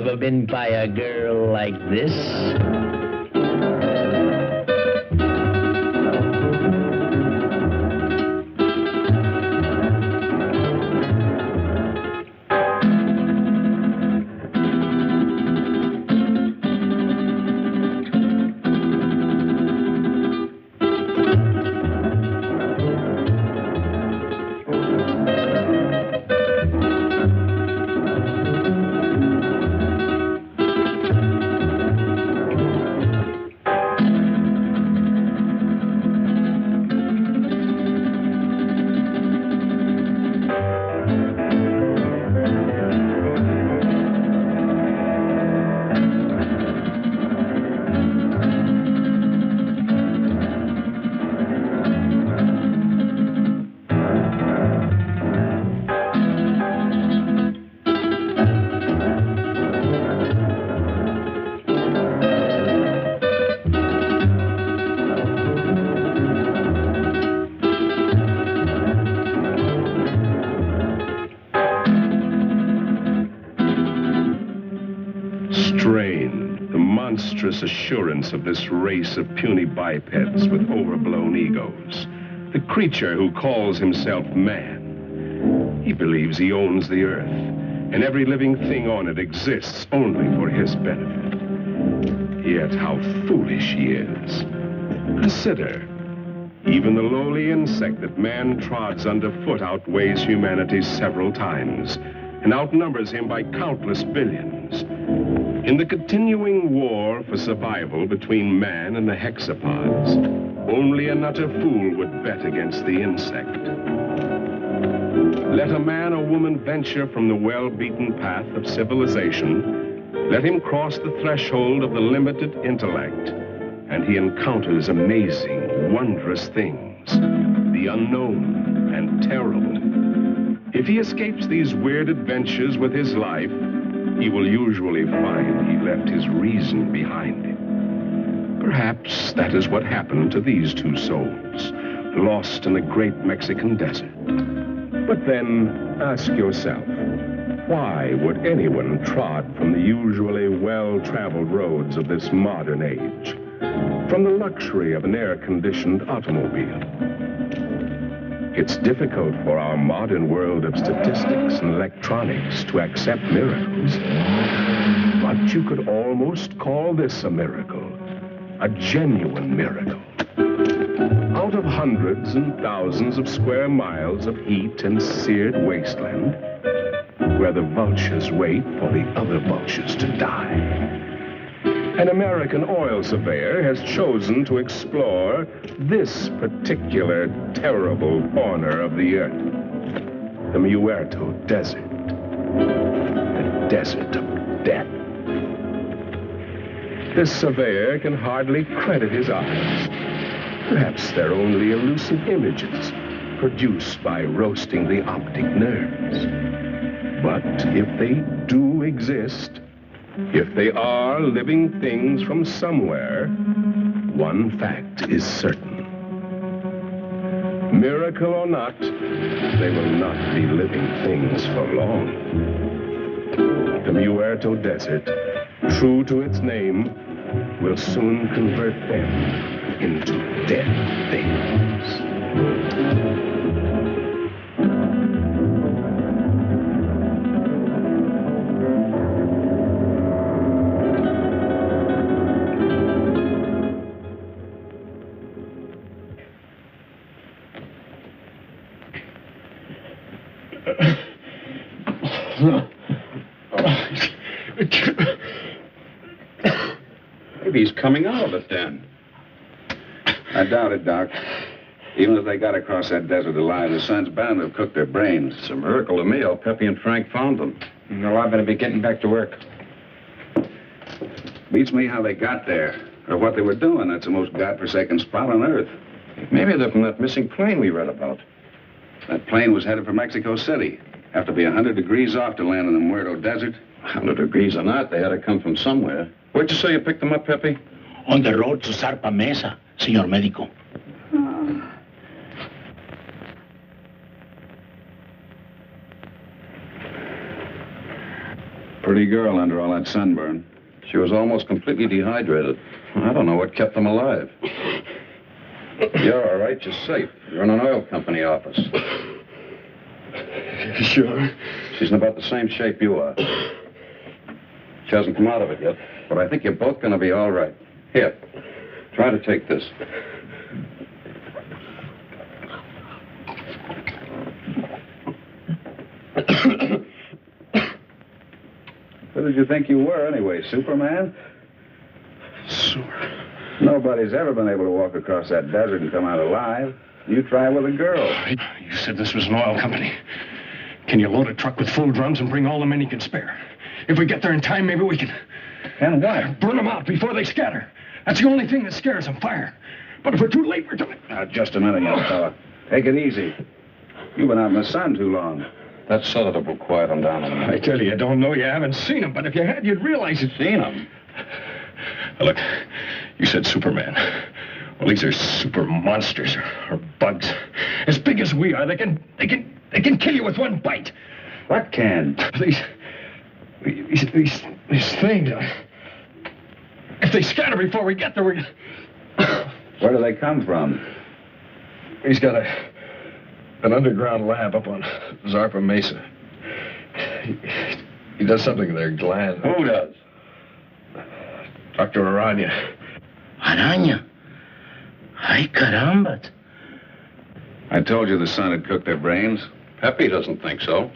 ever been by a girl like this? Assurance of this race of puny bipeds with overblown egos. The creature who calls himself man. He believes he owns the earth, and every living thing on it exists only for his benefit. Yet how foolish he is. Consider, even the lowly insect that man trods underfoot outweighs humanity several times, and outnumbers him by countless billions. In the continuing war for survival between man and the hexapods, only an utter fool would bet against the insect. Let a man or woman venture from the well-beaten path of civilization, let him cross the threshold of the limited intellect, and he encounters amazing, wondrous things, the unknown and terrible. If he escapes these weird adventures with his life, he will usually find he left his reason behind him. Perhaps that is what happened to these two souls, lost in the great Mexican desert. But then, ask yourself, why would anyone trod from the usually well-traveled roads of this modern age, from the luxury of an air-conditioned automobile? It's difficult for our modern world of statistics and electronics to accept miracles. But you could almost call this a miracle, a genuine miracle. Out of hundreds and thousands of square miles of heat and seared wasteland, where the vultures wait for the other vultures to die, an American oil surveyor has chosen to explore this particular terrible corner of the earth, the Muerto Desert, the desert of death. This surveyor can hardly credit his eyes. Perhaps they're only elusive images produced by roasting the optic nerves. But if they do exist, if they are living things from somewhere, one fact is certain. Miracle or not, they will not be living things for long. The Muerto Desert, true to its name, will soon convert them into dead things. Maybe he's coming out of it then. I doubt it, Doc. Even if they got across that desert alive, the sun's bound to have cooked their brains. It's a miracle to me how Peppy and Frank found them. No, I better be getting back to work. Beats me how they got there, or what they were doing. That's the most godforsaken spot on Earth. Maybe they're from that missing plane we read about. That plane was headed for Mexico City. Have to be 100 degrees off to land in the Muerto Desert. 100 degrees or not, they had to come from somewhere. Where'd you say you picked them up, Peppy? On the road to Zarpa Mesa, señor médico. Pretty girl under all that sunburn. She was almost completely dehydrated. I don't know what kept them alive. You're all right. You're safe. You're in an oil company office. Sure. She's in about the same shape you are. She hasn't come out of it yet, but I think you're both going to be all right. Here, try to take this. Who did you think you were, anyway, Superman? Nobody's ever been able to walk across that desert and come out alive. You try with a girl. You said this was an oil company. Can you load a truck with full drums and bring all the men you can spare? If we get there in time, maybe we can... And what? Burn them out before they scatter. That's the only thing that scares them, fire. But if we're too late, we're too late. Now, just a minute, young fella. Take it easy. You've been out in the sun too long. That sedative will quiet them down a minute. I tell you don't know. You haven't seen them, but if you had, you'd realize it. Seen them? Look, you said Superman. Well, these are super monsters or bugs. As big as we are, they can kill you with one bite. What can? These things. If they scatter before we get there, we... Where do they come from? He's got an underground lab up on Zarpa Mesa. He does something to their gland. Who does? Dr. Aranya. Aranya. Ay, caramba. I told you the sun had cooked their brains. Pepe doesn't think so.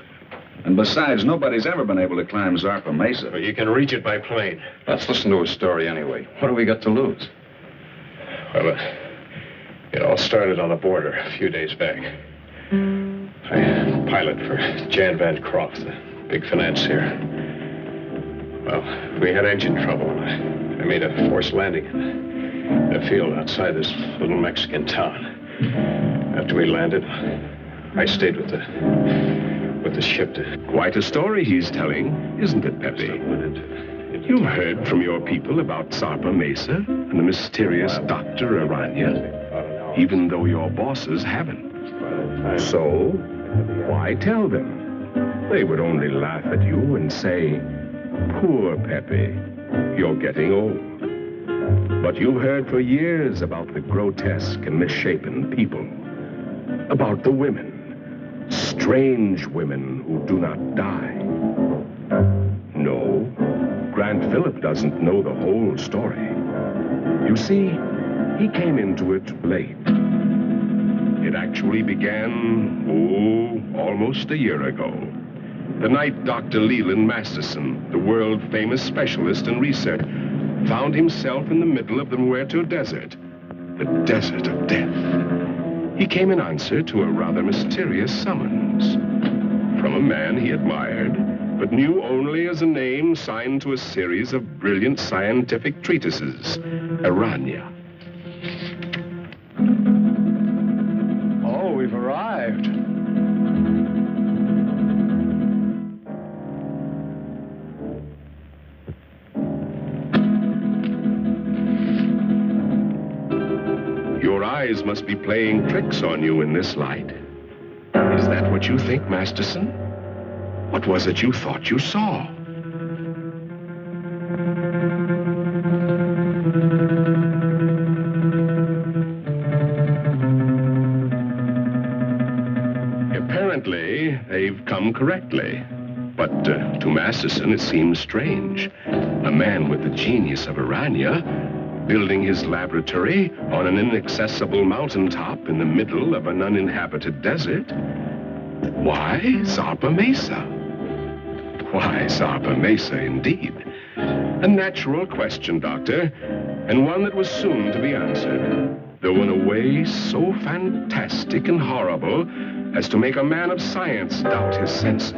And besides, nobody's ever been able to climb Zarpa Mesa. Well, you can reach it by plane. Let's listen to his story anyway. What do we got to lose? Well, it all started on the border a few days back. I pilot for Jan Van Croft, the big financier. Well, we had engine trouble. I made a forced landing in the field outside this little Mexican town. After we landed, I stayed with the ship to... Quite a story he's telling, isn't it, Pepe? You've heard from your people about Zarpa Mesa and the mysterious Dr. Aranya, even though your bosses haven't. So, why tell them? They would only laugh at you and say, poor Pepe, you're getting old. But you've heard for years about the grotesque and misshapen people, about the women. Strange women who do not die. No, Grant Phillip doesn't know the whole story. You see, he came into it late. It actually began, almost a year ago. The night Dr. Leland Masterson, the world-famous specialist in research, found himself in the middle of the Muerto Desert, the desert of death. He came in answer to a rather mysterious summons from a man he admired, but knew only as a name signed to a series of brilliant scientific treatises, Aranya. Oh, we've arrived. Your eyes must be playing tricks on you in this light. Is that what you think, Masterson? What was it you thought you saw? Apparently, they've come correctly. But to Masterson, it seems strange. A man with the genius of Aranya building his laboratory on an inaccessible mountaintop in the middle of an uninhabited desert. Why Zarpa Mesa? Why Zarpa Mesa, indeed? A natural question, Doctor, and one that was soon to be answered, though in a way so fantastic and horrible as to make a man of science doubt his senses.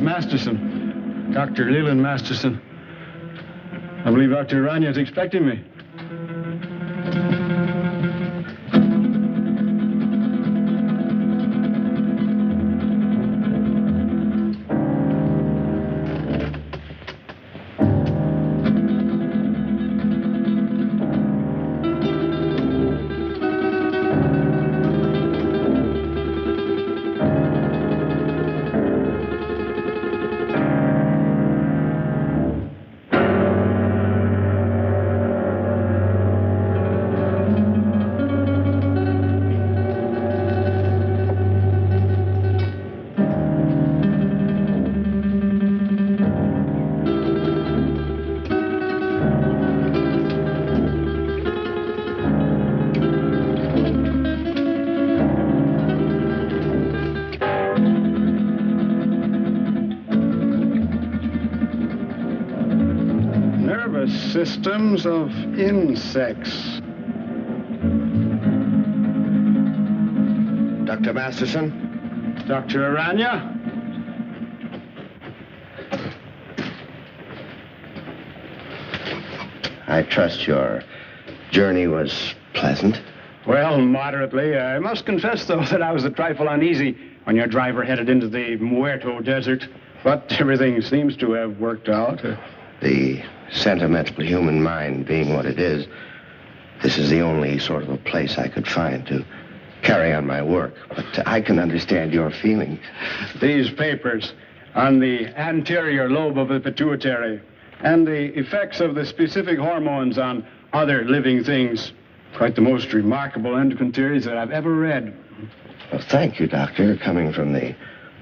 Masterson. Dr. Leland Masterson. I believe Dr. Aranya is expecting me. Systems of insects. Dr. Masterson? Dr. Aranya? I trust your journey was pleasant. Well, moderately. I must confess, though, that I was a trifle uneasy when your driver headed into the Muerto Desert. But everything seems to have worked out. The sentimental human mind being what it is, this is the only sort of a place I could find to carry on my work. But I can understand your feelings. These papers on the anterior lobe of the pituitary and the effects of the specific hormones on other living things. Quite the most remarkable endocrine theories that I've ever read. Well, thank you, Doctor. Coming from the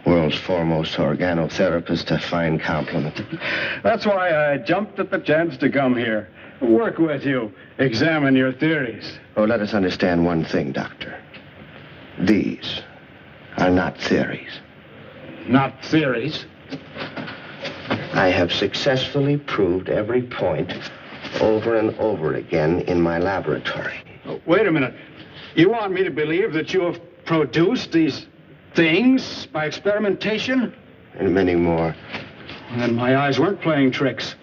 world's foremost organotherapist, a fine compliment. That's why I jumped at the chance to come here. Work with you. Examine your theories. Oh, let us understand one thing, Doctor. These are not theories. Not theories? I have successfully proved every point over and over again in my laboratory. Oh, wait a minute. You want me to believe that you have produced these things by experimentation? And many more. And my eyes weren't playing tricks.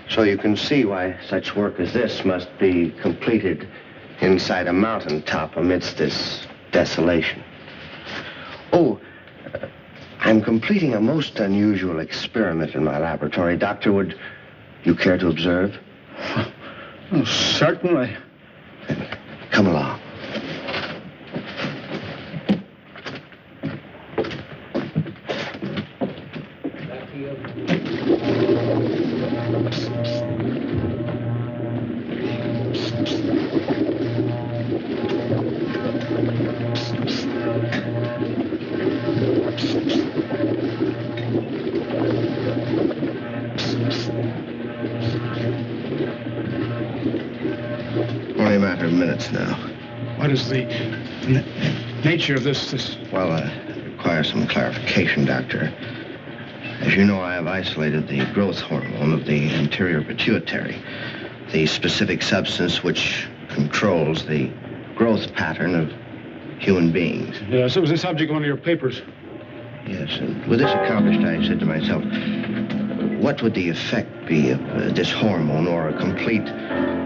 So you can see why such work as this must be completed inside a mountaintop amidst this desolation. Oh, I'm completing a most unusual experiment in my laboratory. Doctor, would you care to observe? Oh, certainly. Then come along. Only a matter of minutes now. What is the nature of this? Well, it requires some clarification, Doctor. As you know, I have isolated the growth hormone of the anterior pituitary, the specific substance which controls the growth pattern of human beings. Yes, it was the subject of one of your papers. Yes, and with this accomplished, I said to myself, what would the effect be of this hormone or a complete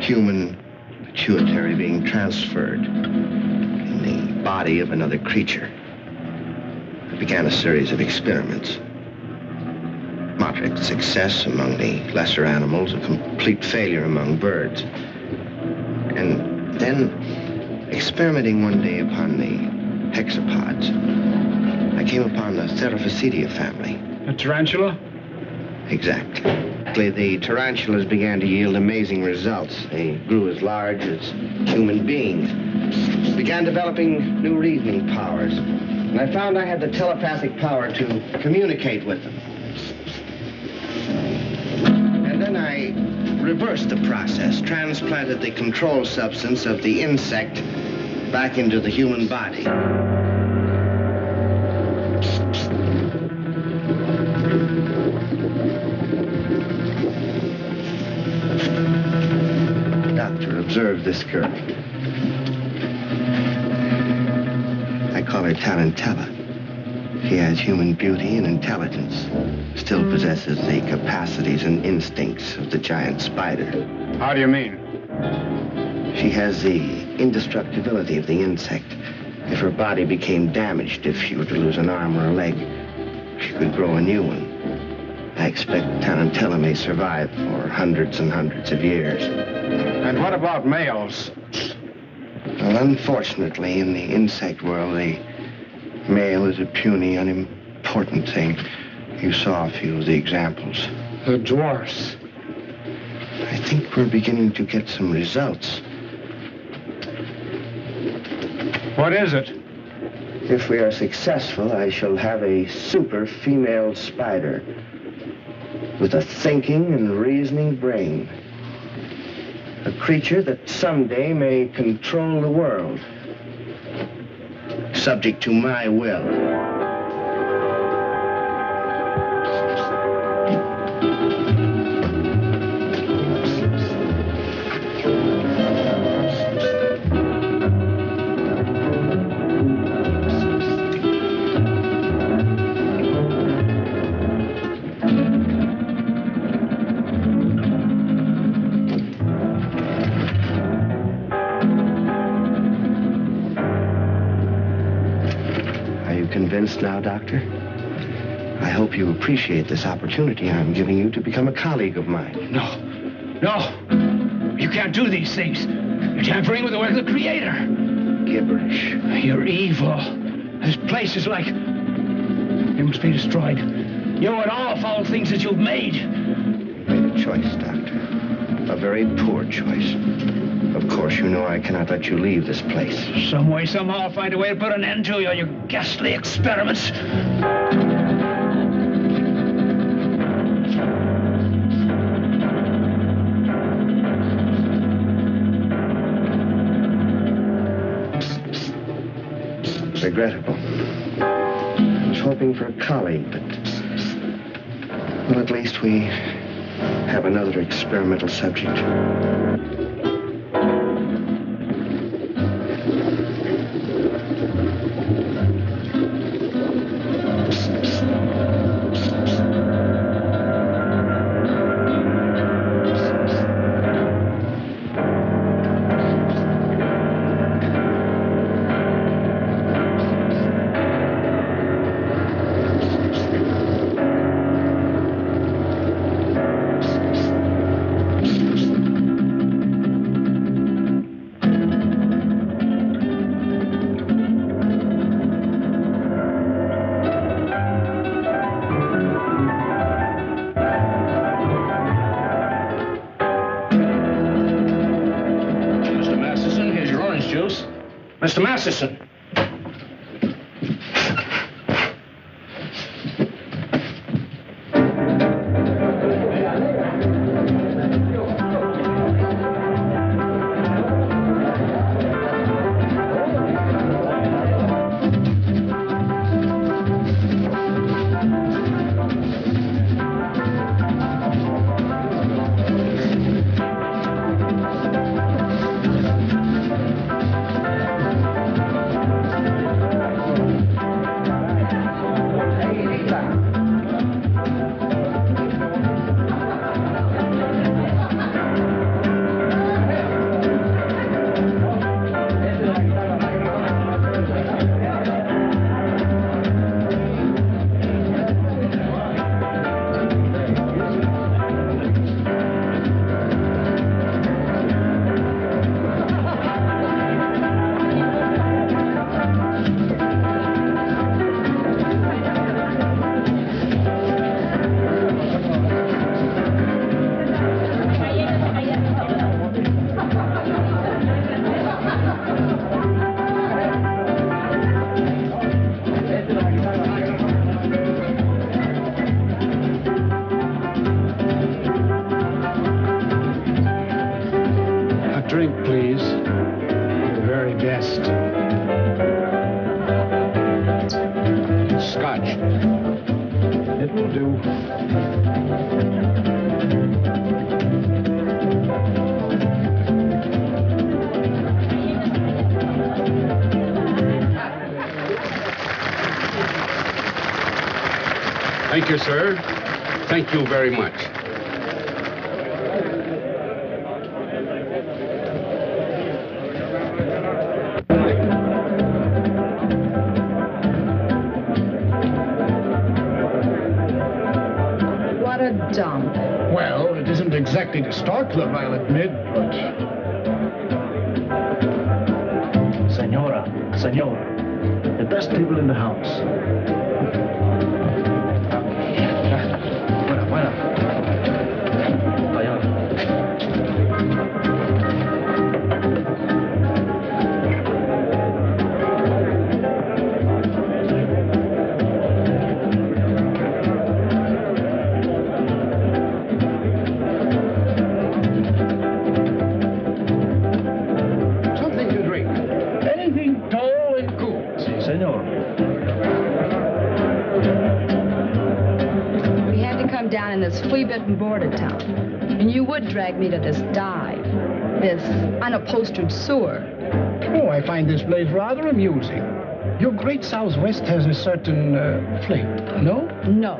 human pituitary being transferred in the body of another creature? I began a series of experiments. Moderate success among the lesser animals, a complete failure among birds. And then, experimenting one day upon the hexapods, I came upon the Theraphysidia family. A tarantula? Exactly. The tarantulas began to yield amazing results. They grew as large as human beings, began developing new reasoning powers. And I found I had the telepathic power to communicate with them. And then I reversed the process, transplanted the control substance of the insect back into the human body. Doctor, observe this girl. I call her Tarantella. She has human beauty and intelligence, still possesses the capacities and instincts of the giant spider. How do you mean? She has the indestructibility of the insect. If her body became damaged, if she were to lose an arm or a leg, she could grow a new one. I expect Tarantella may survive for hundreds and hundreds of years. And what about males? Well, unfortunately, in the insect world, the male is a puny, unimportant thing. You saw a few of the examples. The dwarfs. I think we're beginning to get some results. What is it? If we are successful, I shall have a super female spider with a thinking and reasoning brain. A creature that someday may control the world, subject to my will. Convinced now, Doctor? I hope you appreciate this opportunity I'm giving you to become a colleague of mine. No. You can't do these things. You're tampering with the work of the Creator. Gibberish. You're evil. This place is like... It must be destroyed. You and all foul things that you've made. You made a choice, Doctor. A very poor choice. Of course, you know I cannot let you leave this place. Some way, somehow, I'll find a way to put an end to your ghastly experiments. Regrettable. I was hoping for a colleague, but... Well, at least we have another experimental subject. Mr. Masterson. Drink, please. The very best. Scotch. It will do. Thank you, sir. Thank you very much. What a dump. Well, it isn't exactly the Star Club, I'll admit, but... Senora, the best people in the house. Buena. Allá. Something to drink. Anything tall and cool. Si, senor. We had to come down in this flea-bitten border town. And you would drag me to this dive, this unupholstered sewer. Oh, I find this place rather amusing. Your great Southwest has a certain flavor, no? No.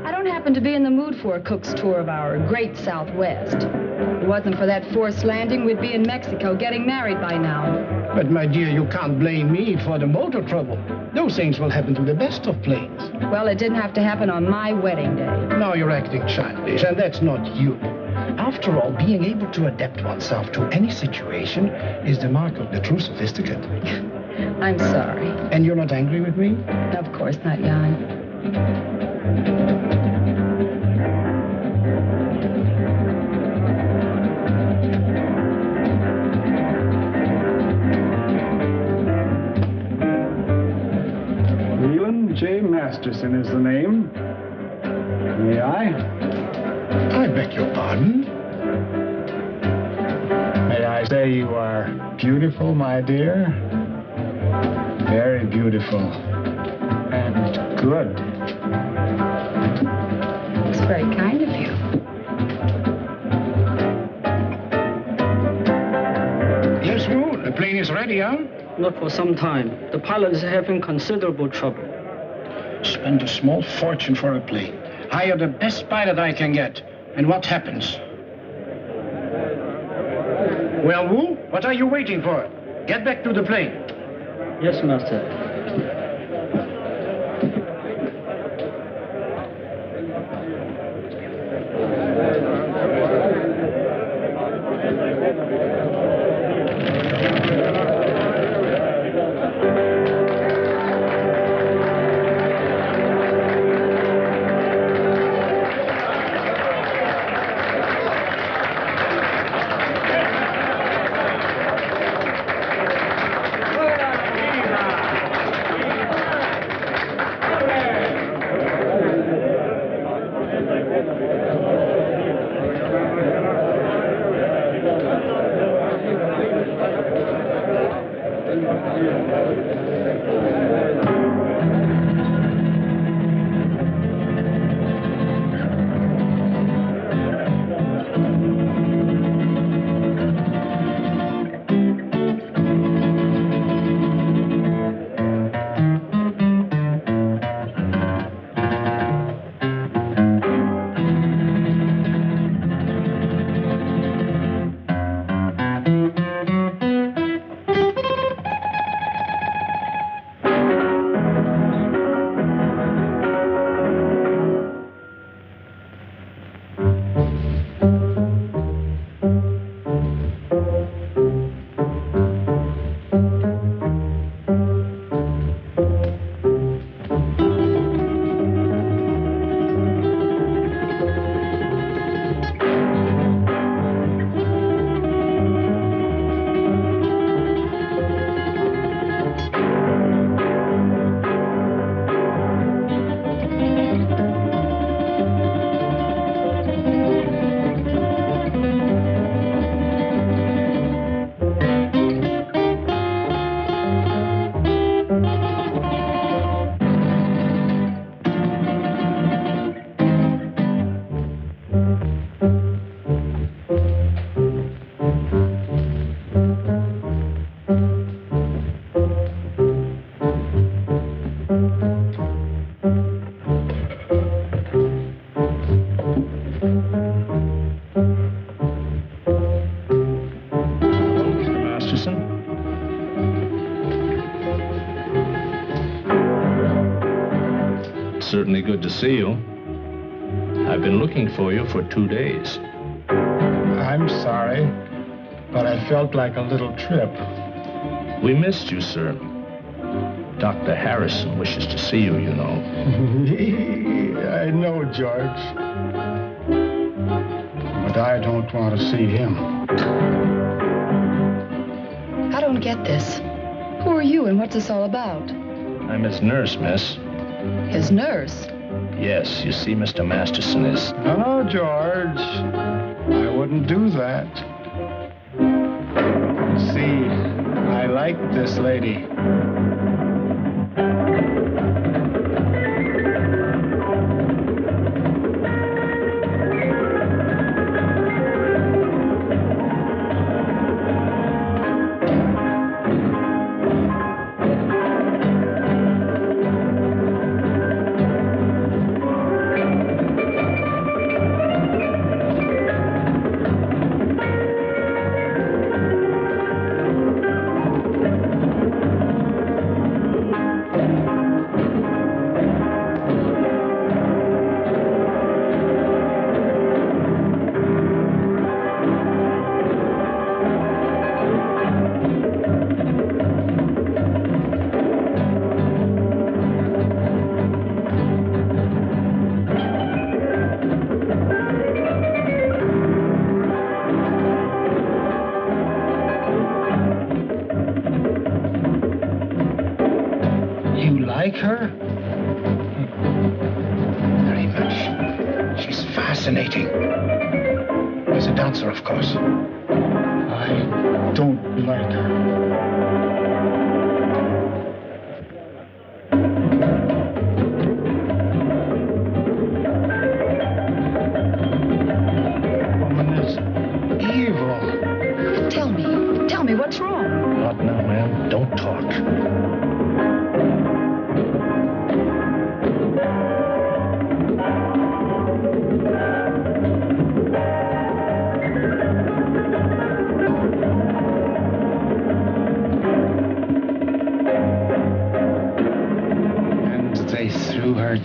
I don't happen to be in the mood for a cook's tour of our great Southwest. If it wasn't for that forced landing, we'd be in Mexico getting married by now. But, my dear, you can't blame me for the motor trouble. Those things will happen to the best of planes. Well, it didn't have to happen on my wedding day. Now you're acting childish, and that's not you. After all, being able to adapt oneself to any situation is the mark of the true sophisticate. I'm sorry. And you're not angry with me? Of course not, Jan. Leland J. Masterson is the name. May I? I beg your pardon? May I say you are beautiful, my dear? Very beautiful. And good. It's very kind of you. Yes, Moon. The plane is ready, huh? Not for some time. The pilot is having considerable trouble. Spend a small fortune for a plane. Hire the best pilot I can get. And what happens? Well, Wu, what are you waiting for? Get back to the plane. Yes, master. certainly good to see you. I've been looking for you for 2 days. I'm sorry, but I felt like a little trip. We missed you, sir. Dr. Harrison wishes to see you, you know. I know, George. But I don't want to see him. I don't get this. Who are you and what's this all about? I'm his nurse, miss. His nurse? Yes, you see, Mr. Masterson is... No, George. I wouldn't do that. See, I like this lady. Like her? Very much. She's fascinating. As a dancer, of course. I don't like her. Woman is evil. Tell me, what's wrong? Not now, ma'am. Don't talk.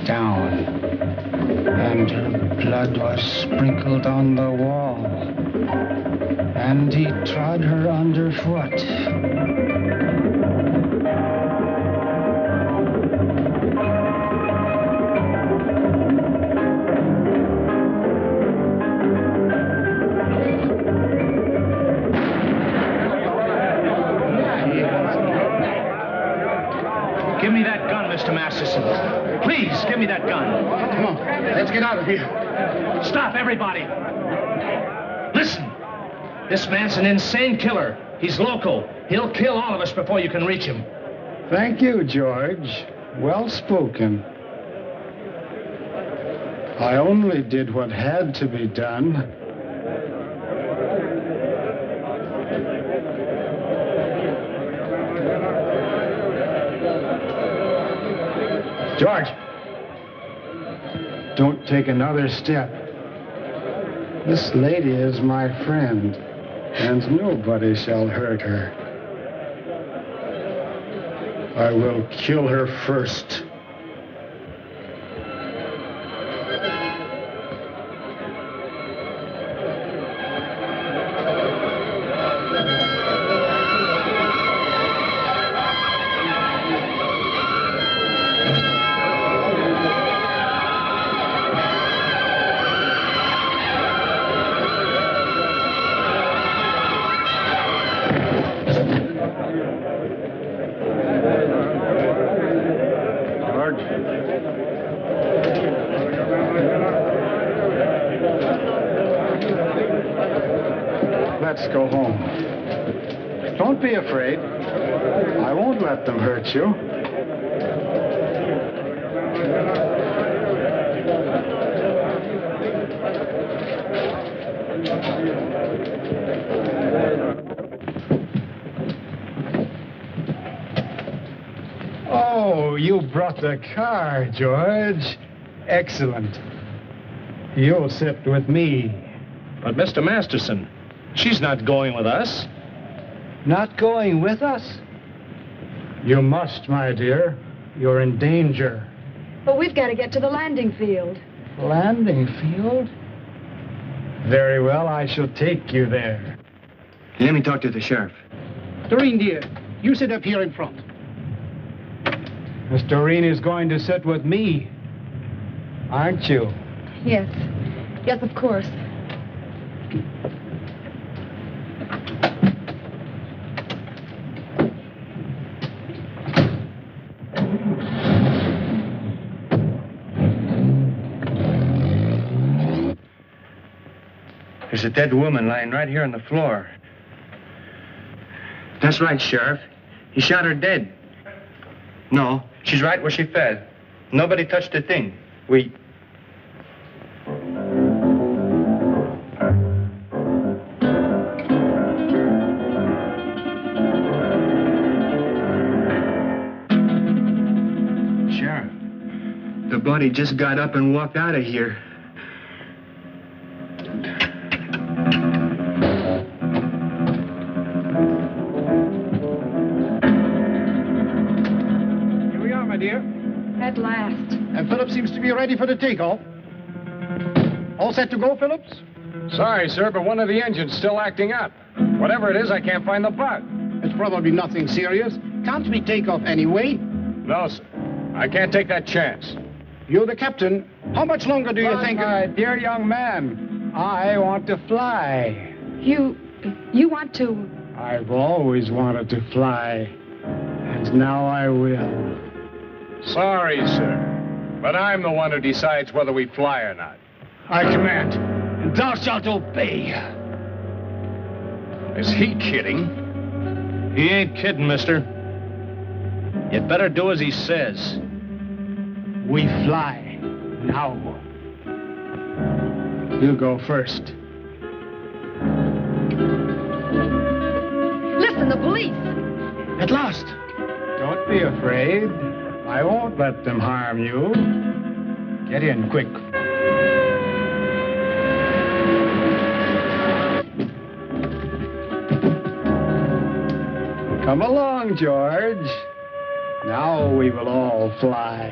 Down, and her blood was sprinkled on the wall, and he trod her underfoot. Give me that gun, Mr. Masterson. Please, give me that gun. Come on, let's get out of here. Stop, everybody. Listen. This man's an insane killer. He's local. He'll kill all of us before you can reach him. Thank you, George. Well spoken. I only did what had to be done. George, don't take another step. This lady is my friend, and nobody shall hurt her. I will kill her first. Let's go home. Don't be afraid. I won't let them hurt you. Oh, you brought the car, George. Excellent. You'll sit with me. But, Mr. Masterson, she's not going with us. Not going with us? You must, my dear. You're in danger. But we've got to get to the landing field. Landing field? Very well, I shall take you there. Let me talk to the sheriff. Doreen, dear, you sit up here in front. Miss Doreen is going to sit with me, aren't you? Yes. Yes, of course. There's a dead woman lying right here on the floor. That's right, Sheriff. He shot her dead. No, she's right where she fell. Nobody touched a thing. We... Sheriff, the body just got up and walked out of here. At last. And Phillips seems to be ready for the takeoff. All set to go, Phillips? Sorry, sir, but one of the engines still acting up. Whatever it is, I can't find the bug. It's probably nothing serious. Can't we take off anyway? No, sir. I can't take that chance. You're the captain. How much longer do you think... My dear young man, I want to fly. You want to... I've always wanted to fly. And now I will. Sorry, sir, but I'm the one who decides whether we fly or not. I command, and thou shalt obey. Is he kidding? He ain't kidding, mister. You'd better do as he says. We fly now. You go first. Listen, the police! At last! Don't be afraid. I won't let them harm you. Get in quick. Come along, George. Now we will all fly.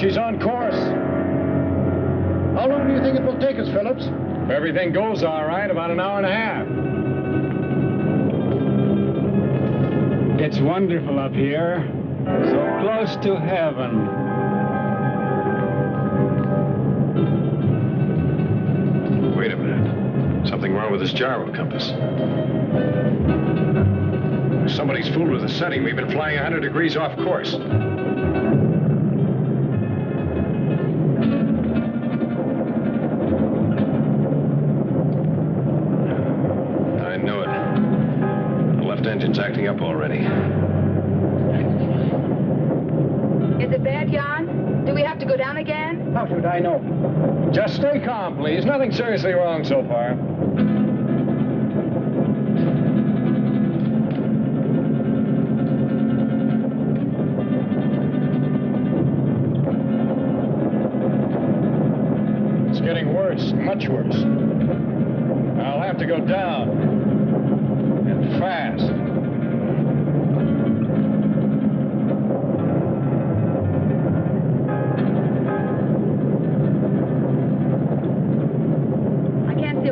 She's on course. How long do you think it will take us, Phillips? If everything goes all right, about an hour and a half. It's wonderful up here. So close to heaven. Wait a minute. Something wrong with this gyro compass. Somebody's fooled with the setting. We've been flying 100 degrees off course. Engine's acting up already. Is it bad, Jan? Do we have to go down again? How should I know? Just stay calm, please. Nothing seriously wrong so far. It's getting worse, much worse. I'll have to go down. And fast.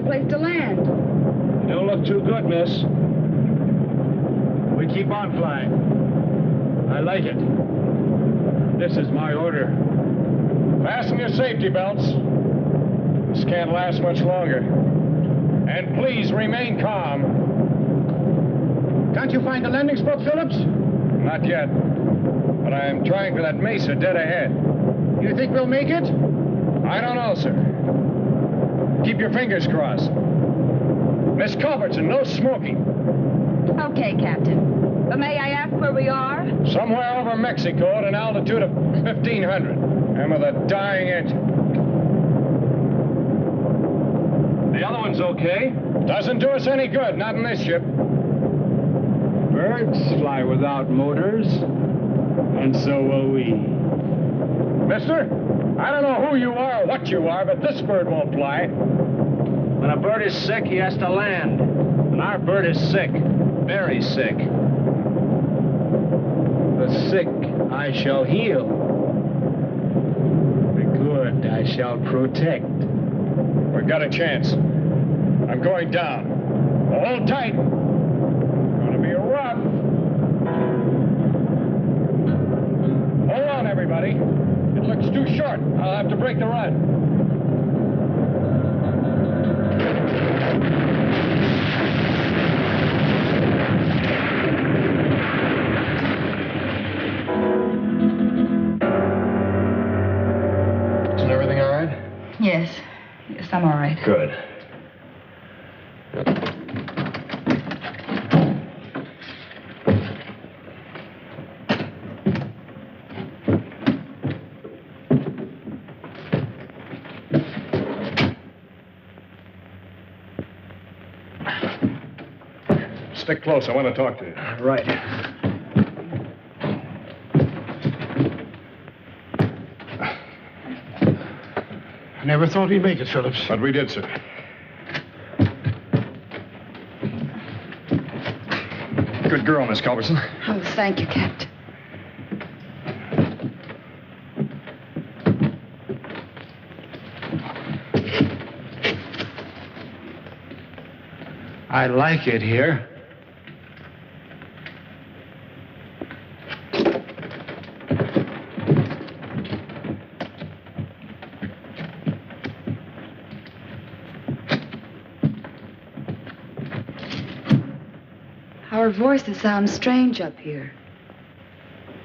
Place to land. You don't look too good, miss. We keep on flying. I like it. This is my order. Fasten your safety belts. This can't last much longer. And please remain calm. Can't you find a landing spot, Phillips? Not yet. But I am trying for that mesa dead ahead. You think we'll make it? I don't know, sir. Keep your fingers crossed. Miss Culbertson, no smoking. Okay, Captain. But may I ask where we are? Somewhere over Mexico at an altitude of 1,500. And with a dying engine. The other one's okay? Doesn't do us any good, not in this ship. Birds fly without motors, and so will we. Mister, I don't know who you are or what you are, but this bird won't fly. When a bird is sick, he has to land. And our bird is sick. Very sick. The sick I shall heal. The good I shall protect. We've got a chance. I'm going down. Hold tight. Gonna be rough. Hold on, everybody. It looks too short. I'll have to break the run. Is everything all right? Yes. Yes, I'm all right. Good. Stick close. I want to talk to you. Right. I never thought he'd make it, Phillips. But we did, sir. Good girl, Miss Culbertson. Oh, thank you, Captain. I like it here. Our voices sound strange up here.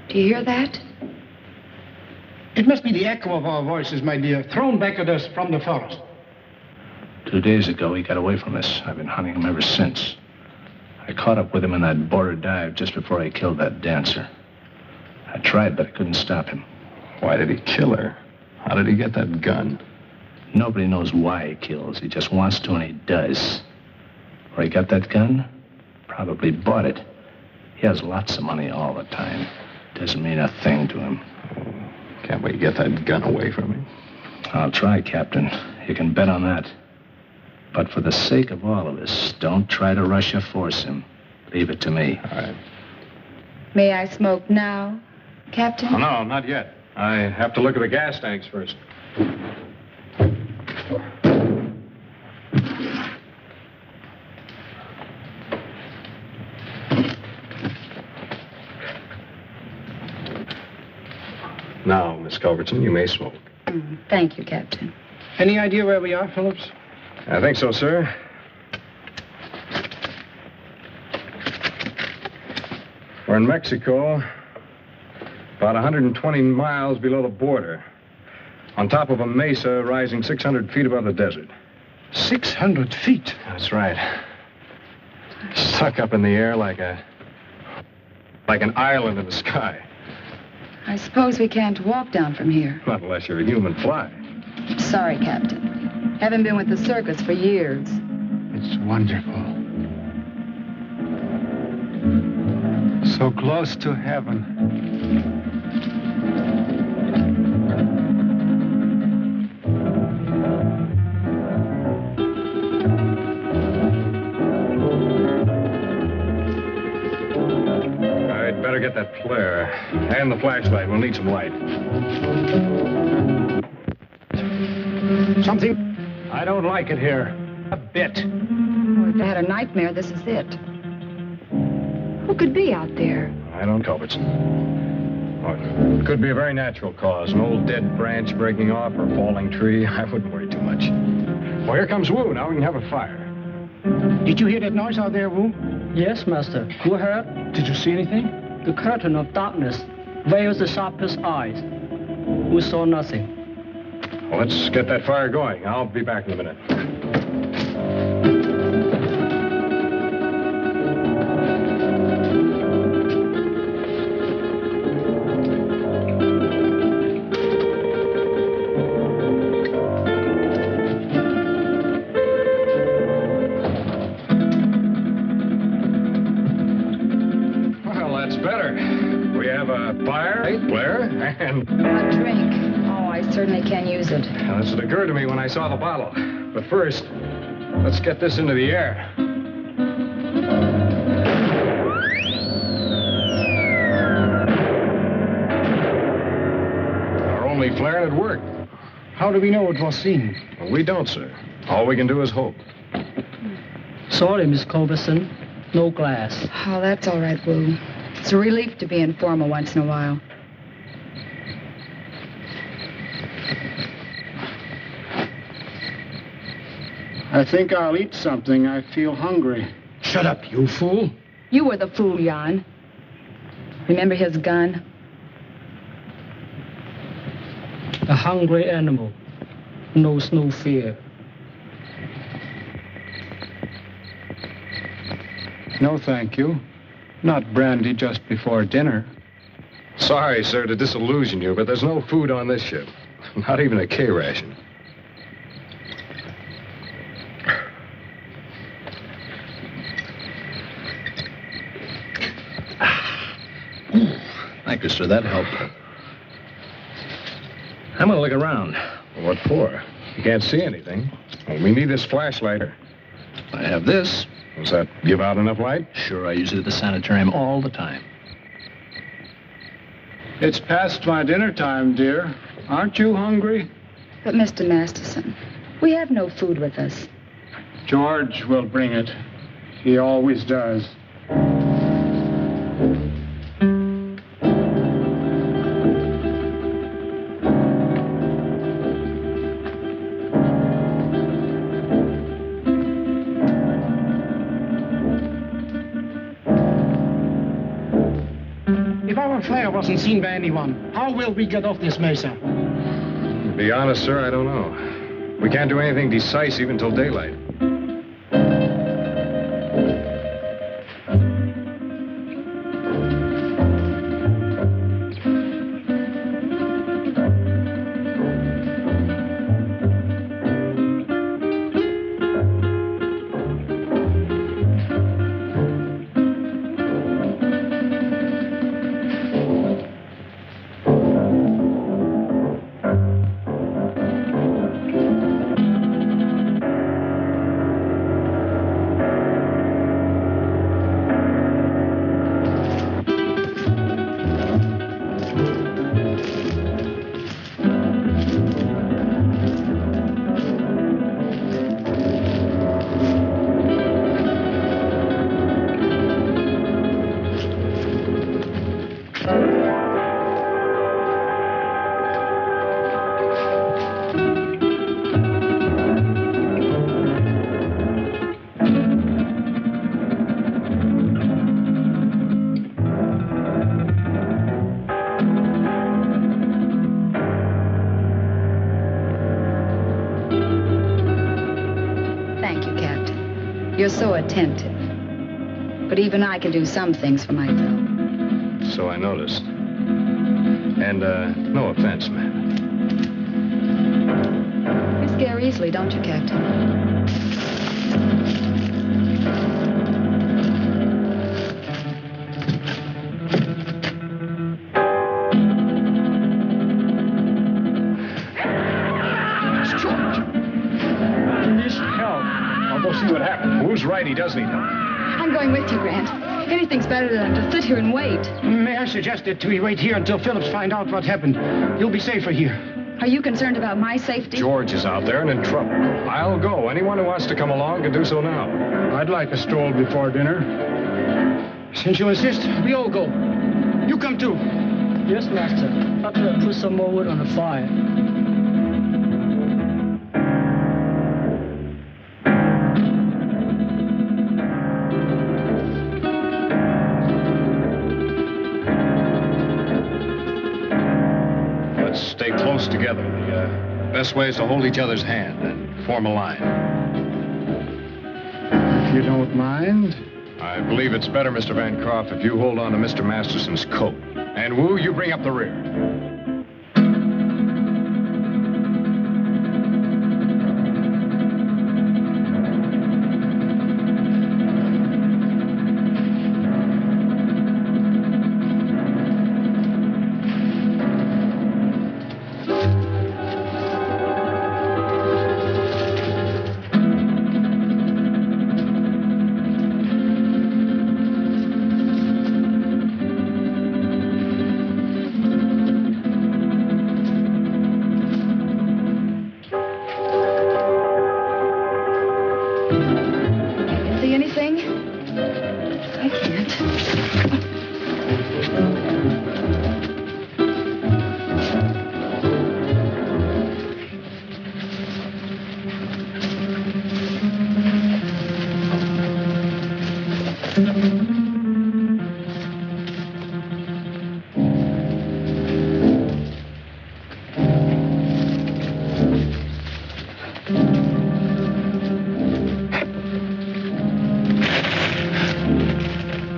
Do you hear that? It must be the echo of our voices, my dear, thrown back at us from the forest. 2 days ago, he got away from us. I've been hunting him ever since. I caught up with him in that border dive just before I killed that dancer. I tried, but I couldn't stop him. Why did he kill her? How did he get that gun? Nobody knows why he kills. He just wants to, and he does. Where he got that gun? Probably bought it. He has lots of money all the time. Doesn't mean a thing to him. Can't we get that gun away from him? I'll try, Captain. You can bet on that. But for the sake of all of us, don't try to rush or force him. Leave it to me. All right. May I smoke now, Captain? Oh, no, not yet. I have to look at the gas tanks first. Now, Miss Culbertson, you may smoke. Thank you, Captain. Any idea where we are, Phillips? I think so, sir. We're in Mexico, about 120 miles below the border, on top of a mesa rising 600 feet above the desert. 600 feet? That's right. Stuck up in the air like an island in the sky. I suppose we can't walk down from here. Not unless you're a human fly. Sorry, Captain. Haven't been with the circus for years. It's wonderful. So close to heaven. I'd better get that flare. And the flashlight. We'll need some light. Something? I don't like it here. A bit. Oh, if I had a nightmare, this is it. Who could be out there? I don't, Culbertson. Oh, it could be a very natural cause. An old dead branch breaking off or a falling tree. I wouldn't worry too much. Well, here comes Wu. Now we can have a fire. Did you hear that noise out there, Wu? Yes, Master. You heard? Did you see anything? The curtain of darkness veils the sharpest eyes. We saw nothing. Well, let's get that fire going. I'll be back in a minute. right, Blair, and... A drink. Oh, I certainly can use it. Well, this had occurred to me when I saw the bottle. But first, let's get this into the air. Our only flare and it worked. How do we know it was seen? Well, we don't, sir. All we can do is hope. Sorry, Miss Culberson. No glass. Oh, that's all right, Wu. It's a relief to be informal once in a while. I think I'll eat something. I feel hungry. Shut up, you fool. You were the fool, Jan. Remember his gun? A hungry animal knows no fear. No, thank you. Not brandy just before dinner. Sorry, sir, to disillusion you, but there's no food on this ship. Not even a K ration. Thank you, sir. That helped. I'm gonna look around. What for? You can't see anything. Well, we need this flashlight. I have this. Does that give out enough light? Sure, I use it at the sanitarium all the time. It's past my dinner time, dear. Aren't you hungry? But, Mr. Masterson, we have no food with us. George will bring it. He always does. If our flare wasn't seen by anyone, how will we get off this mesa? To be honest, sir, I don't know. We can't do anything decisive until daylight. You're so attentive. But even I can do some things for myself. So I noticed. And, no offense, ma'am. You scare easily, don't you, Captain? See what happens. Who's right? He does need help. I'm going with you, Grant. Anything's better than to sit here and wait. May I suggest that we wait here until Phillips find out what happened? You'll be safer here. Are you concerned about my safety? George is out there and in trouble. I'll go. Anyone who wants to come along can do so now. I'd like a stroll before dinner. Since you insist, we all go. You come too. Yes, Master. After I put some more wood on the fire. Stay close together. The best way is to hold each other's hand and form a line. If you don't mind. I believe it's better, Mr. Bancroft, if you hold on to Mr. Masterson's coat. And Wu, you bring up the rear. anything? I can't.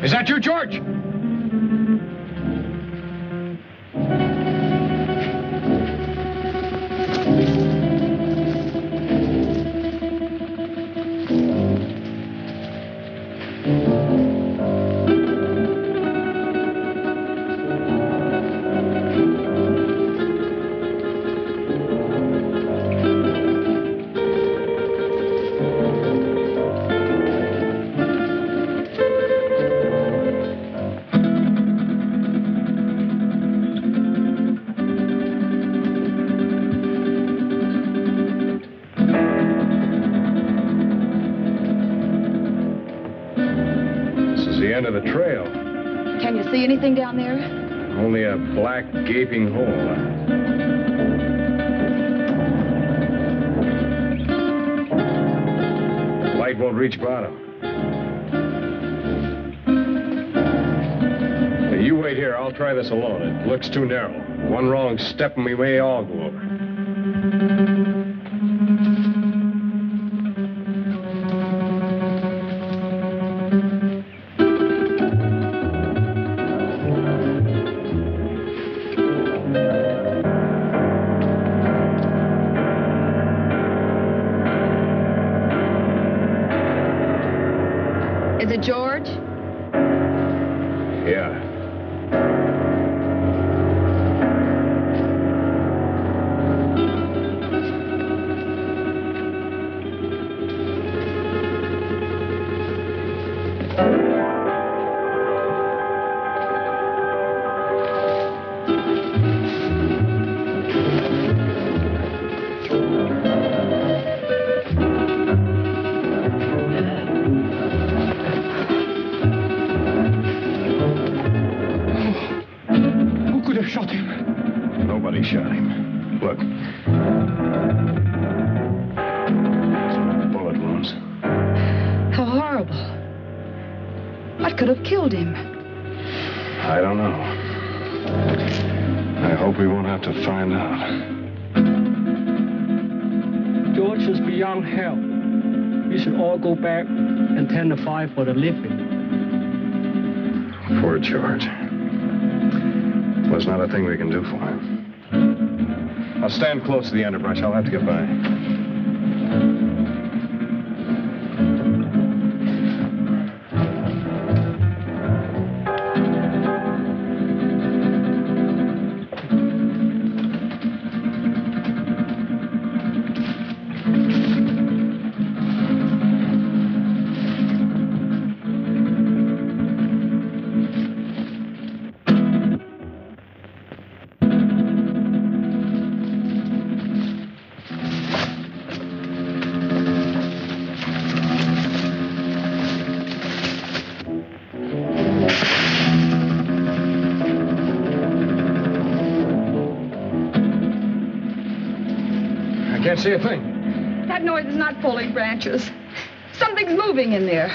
Is that you, George? Of the trail. Can you see anything down there? Only a black, gaping hole. Light won't reach bottom. Hey, you wait here. I'll try this alone. It looks too narrow. One wrong step and we may all go over. Is it George? Yeah. Nobody shot him. Look. Some bullet wounds. How horrible. What could have killed him? I don't know. I hope we won't have to find out. George is beyond help. We should all go back and tend the fire for the living. Poor George. There's not a thing we can do for him. I'll stand close to the underbrush. I'll have to get by. Can't see a thing. That noise is not pulling branches. Something's moving in there.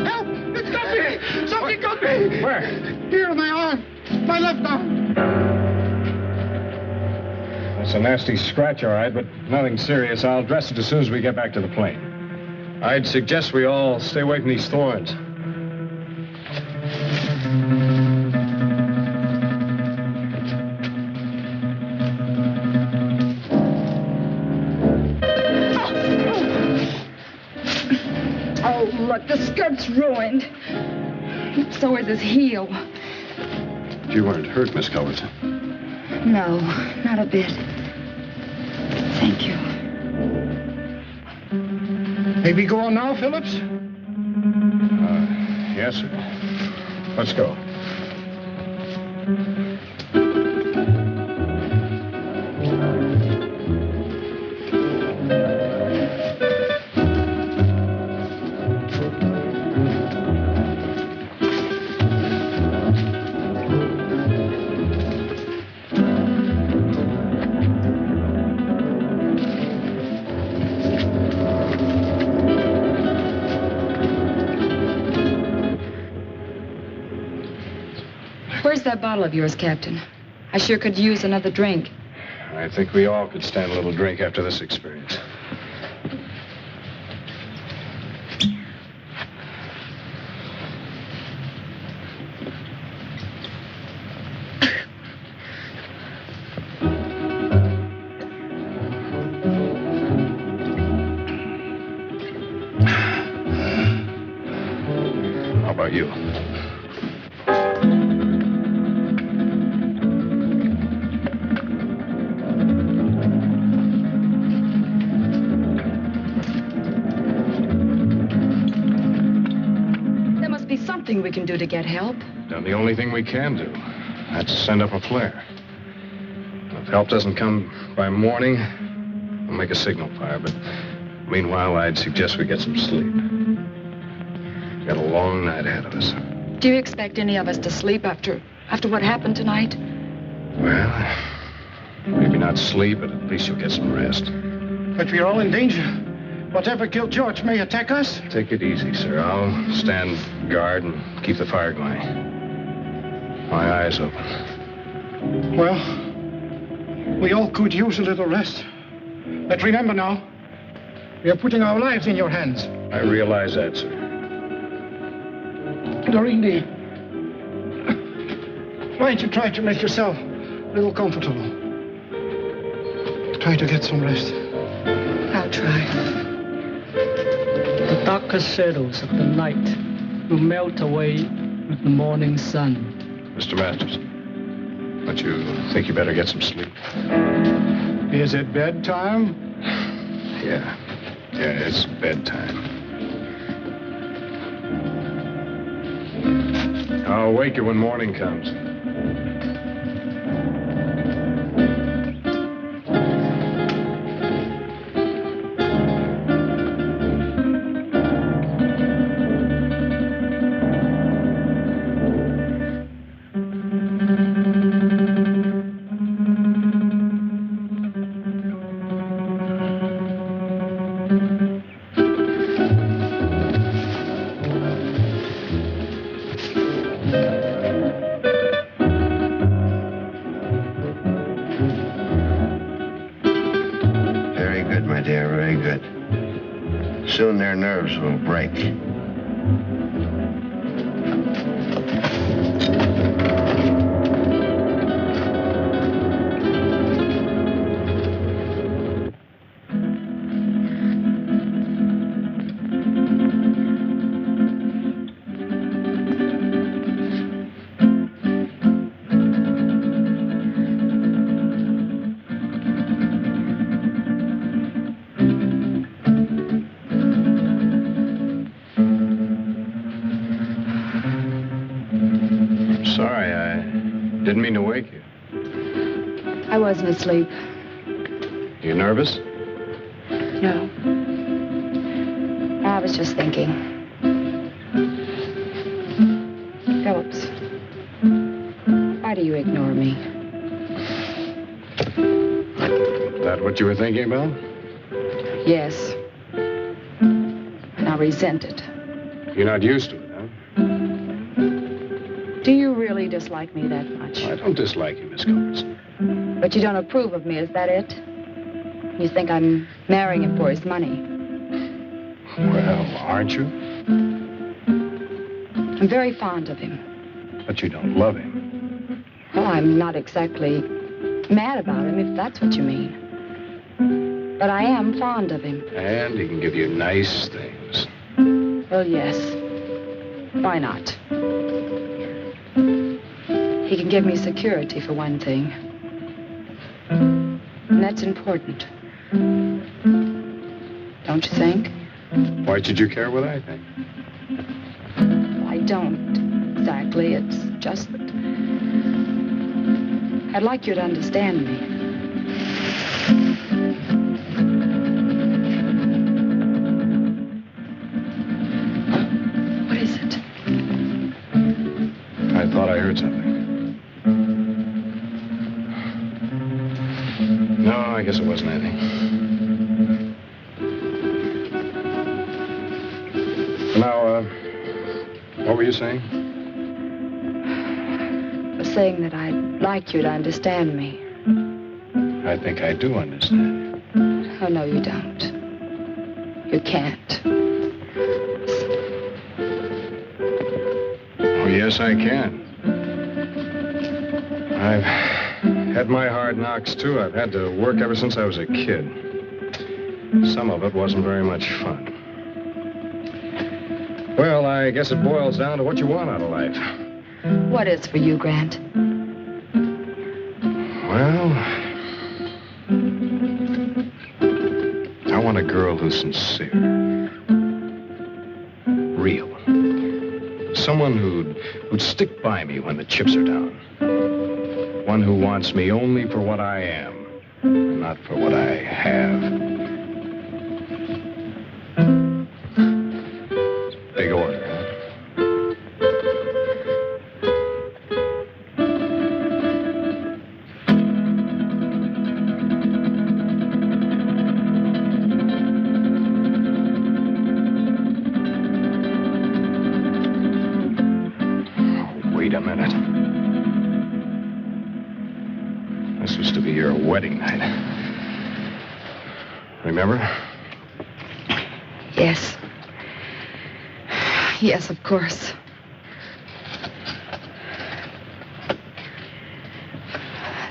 Help! It's got me! Something got me! Where? Here in my arm. My left arm. It's a nasty scratch, all right, but nothing serious. I'll dress it as soon as we get back to the plane. I'd suggest we all stay away from these thorns. Oh, look, the skirt's ruined. So is his heel. You weren't hurt, Miss Culbertson. No, not a bit. Thank you. May we go on now, Phillips? Yes, sir. Let's go. Where's that bottle of yours, Captain? I sure could use another drink. I think we all could stand a little drink after this experience. How about you? We can do to get help. Done the only thing we can do. That's send up a flare. If help doesn't come by morning, we'll make a signal fire. But meanwhile, I'd suggest we get some sleep. We've got a long night ahead of us. Do you expect any of us to sleep after what happened tonight? Well, maybe not sleep, but at least you'll get some rest. But we're all in danger. Whatever killed George may attack us. Take it easy, sir. I'll stand guard and keep the fire going. My eyes open. Well, we all could use a little rest. But remember now, we are putting our lives in your hands. I realize that, sir. Doreen, why don't you try to make yourself a little comfortable? Try to get some rest. I'll try. The darkest shadows of the night will melt away with the morning sun. Mr. Masters, don't you think you better get some sleep? Is it bedtime? Yeah, it's bedtime. I'll wake you when morning comes. Soon their nerves will break. Didn't mean to wake you. I wasn't asleep. You nervous? No. I was just thinking. Phillips, why do you ignore me? That what you were thinking about? Yes. And I resent it. You're not used to it, huh? Do you really dislike me that much? I don't dislike you, Miss Culbertson. But you don't approve of me, is that it? You think I'm marrying him for his money? Well, aren't you? I'm very fond of him. But you don't love him. Well, I'm not exactly mad about him, if that's what you mean. But I am fond of him. And he can give you nice things. Well, yes. Why not? He can give me security, for one thing. And that's important. Don't you think? Why should you care what I think? I don't exactly. It's just that I'd like you to understand me. What is it? I thought I heard something. No, I guess it wasn't anything. Now, what were you saying? I was saying that I'd like you to understand me. I think I do understand. Oh, no, you don't. You can't. Oh, yes, I can. I've had my hard knocks, too. I've had to work ever since I was a kid. Some of it wasn't very much fun. Well, I guess it boils down to what you want out of life. What is for you, Grant? Well, I want a girl who's sincere. Real. Someone who'd stick by me when the chips are down. One who wants me only for what I am, not for what I have. Big order, huh? Oh, wait a minute. This was to be your wedding night. Remember? Yes. Yes, of course.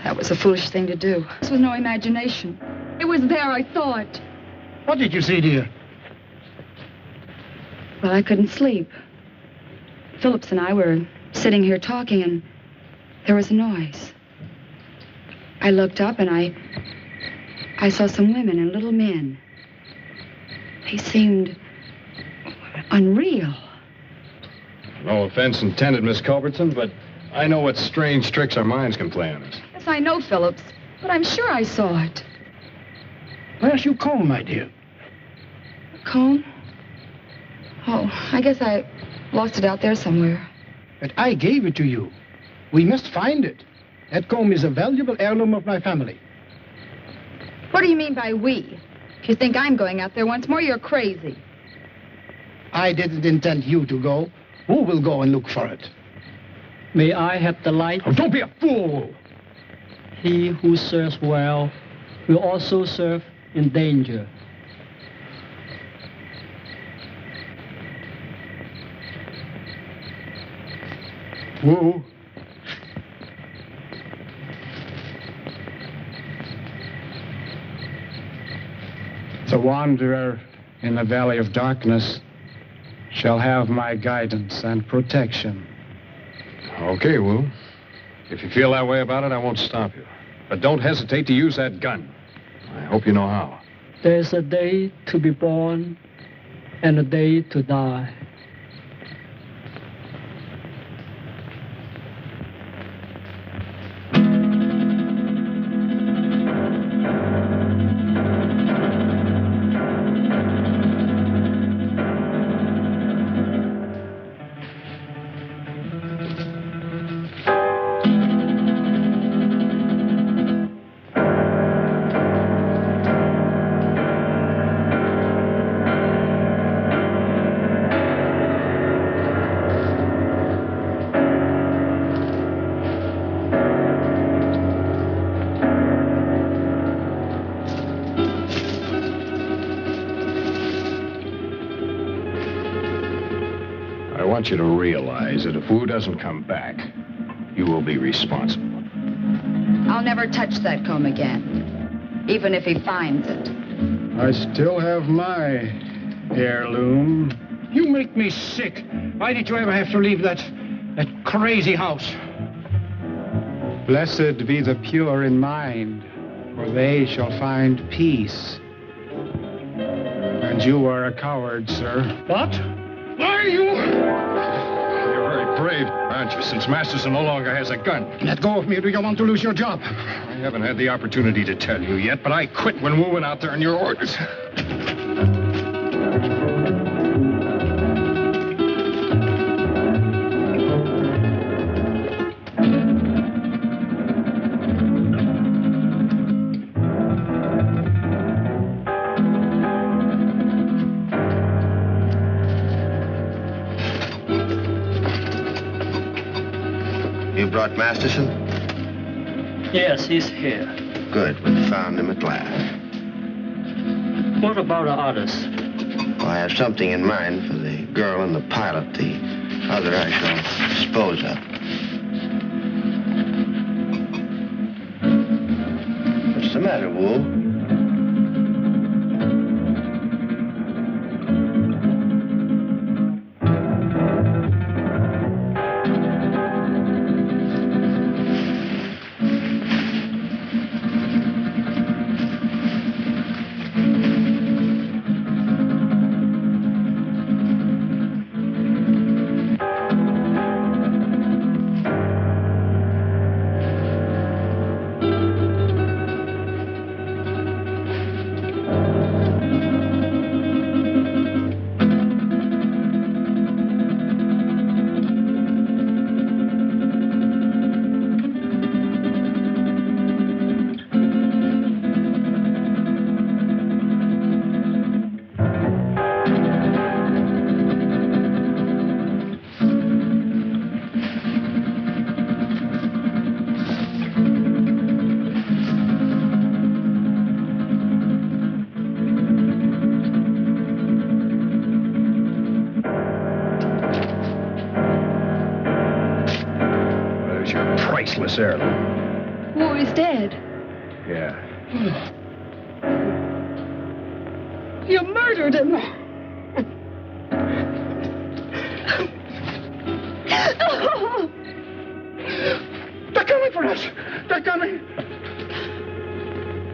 That was a foolish thing to do. This was no imagination. It was there, I saw it. What did you see, dear? Well, I couldn't sleep. Phillips and I were sitting here talking, and there was a noise. I looked up, and I saw some women and little men. They seemed unreal. No offense intended, Miss Culbertson, but I know what strange tricks our minds can play on us. Yes, I know, Phillips, but I'm sure I saw it. Where's your comb, my dear? Comb? Oh, I guess I lost it out there somewhere. But I gave it to you. We must find it. That comb is a valuable heirloom of my family. What do you mean by we? If you think I'm going out there once more, you're crazy. I didn't intend you to go. Who will go and look for it? May I have the light? Oh, don't be a fool! He who serves well will also serve in danger. Woo. The wanderer in the valley of darkness shall have my guidance and protection. Okay, Wu. If you feel that way about it, I won't stop you. But don't hesitate to use that gun. I hope you know how. There's a day to be born and a day to die. I want you to realize that if Wu doesn't come back, you will be responsible. I'll never touch that comb again, even if he finds it. I still have my heirloom. You make me sick. Why did you ever have to leave that crazy house? Blessed be the pure in mind, for they shall find peace. And means you are a coward, sir. What? Why are you... You're very brave, aren't you, since Masterson no longer has a gun? Let go of me, or do you want to lose your job? I haven't had the opportunity to tell you yet, but I quit when we went out there on your orders. You brought Masterson? Yes, he's here. Good, we found him at last. What about the others? Well, I have something in mind for the girl and the pilot. The other I shall dispose of. What's the matter, Wool? Priceless heirloom. Oh, he's dead. Yeah. You murdered him. They're coming for us. They're coming.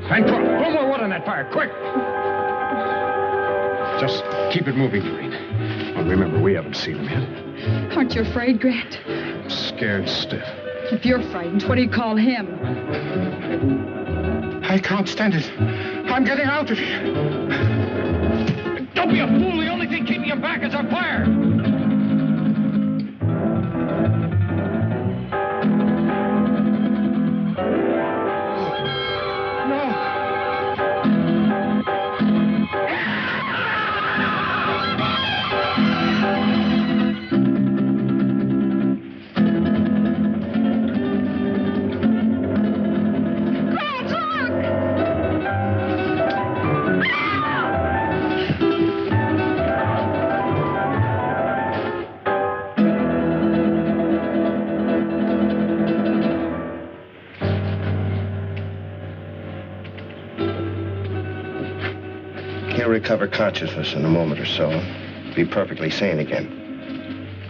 Hank, put more wood on that fire, quick. Just keep it moving, Green. Well, remember, we haven't seen him yet. Aren't you afraid, Grant? I'm scared stiff. If you're frightened, what do you call him? I can't stand it. I'm getting out of here. Don't be a fool. The only thing keeping him back is our fire. He'll recover consciousness in a moment or so. Be perfectly sane again.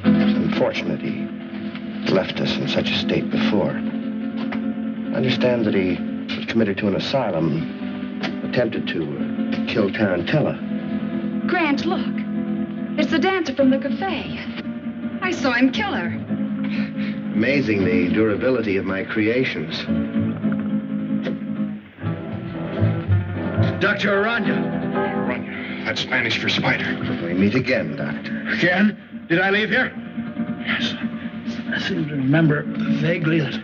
It's unfortunate he left us in such a state before. I understand that he was committed to an asylum, attempted to kill Tarantella. Grant, look. It's the dancer from the cafe. I saw him kill her. Amazing the durability of my creations. Dr. Aranya. That's Spanish for spider. We meet again, Doctor. Again? Did I leave here? Yes. I seem to remember vaguely that...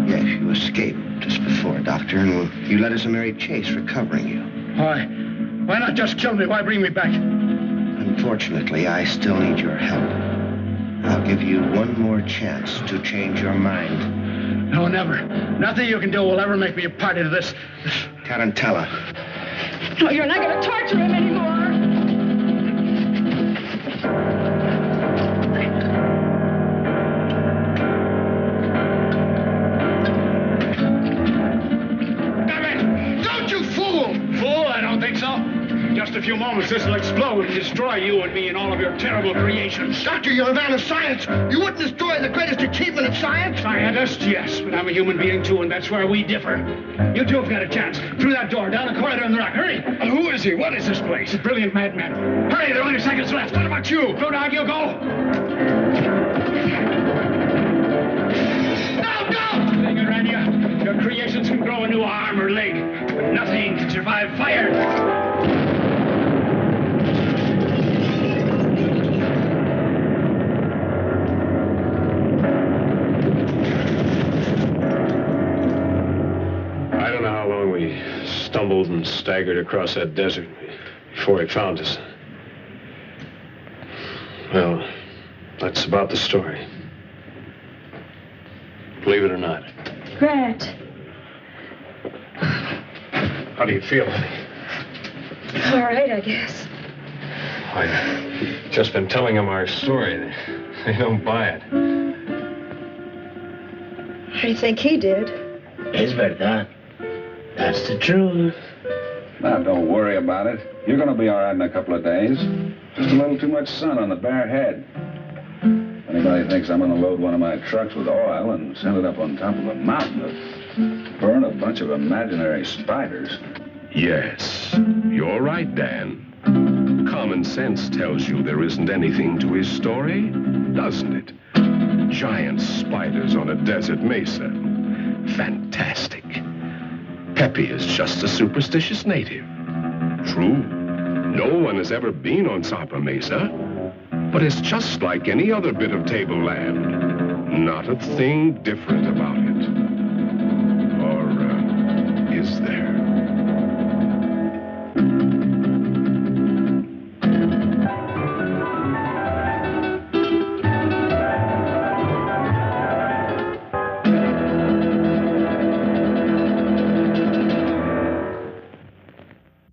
Yes, you escaped just before, Doctor, and you led us a merry chase recovering you. Why? Why not just kill me? Why bring me back? Unfortunately, I still need your help. I'll give you one more chance to change your mind. No, never. Nothing you can do will ever make me a party to this... Tarantella. No, you're not going to torture him anymore. Damn it! Don't you fool! Fool? I don't think so. Just a few moments knows this will explode and destroy you and me and all of your terrible creations. Doctor, you're a man of science. You wouldn't destroy the greatest achievement of science. Scientist, yes, but I'm a human being too, and that's where we differ. You two have got a chance. Through that door, down the corridor in the rock. Hurry! Who is he? What is this place? A brilliant madman. Hurry, there are only seconds left. What about you? Go, dog, you go. No, go! Thing, Aranya. Your creations can grow a new arm or leg, but nothing can survive fire. I don't know how long we stumbled and staggered across that desert before he found us. Well, that's about the story. Believe it or not. Grant. How do you feel? All right, I guess. I've just been telling them our story. They don't buy it. I think he did. Es verdad. That's the truth. Now, don't worry about it. You're going to be all right in a couple of days. Just a little too much sun on the bare head. If anybody thinks I'm going to load one of my trucks with oil and send it up on top of a mountain to burn a bunch of imaginary spiders. Yes, you're right, Dan. Common sense tells you there isn't anything to his story, doesn't it? Giant spiders on a desert mesa. Fantastic. Pepe is just a superstitious native. True, no one has ever been on Zarpa Mesa, but it's just like any other bit of tableland. Not a thing different about it.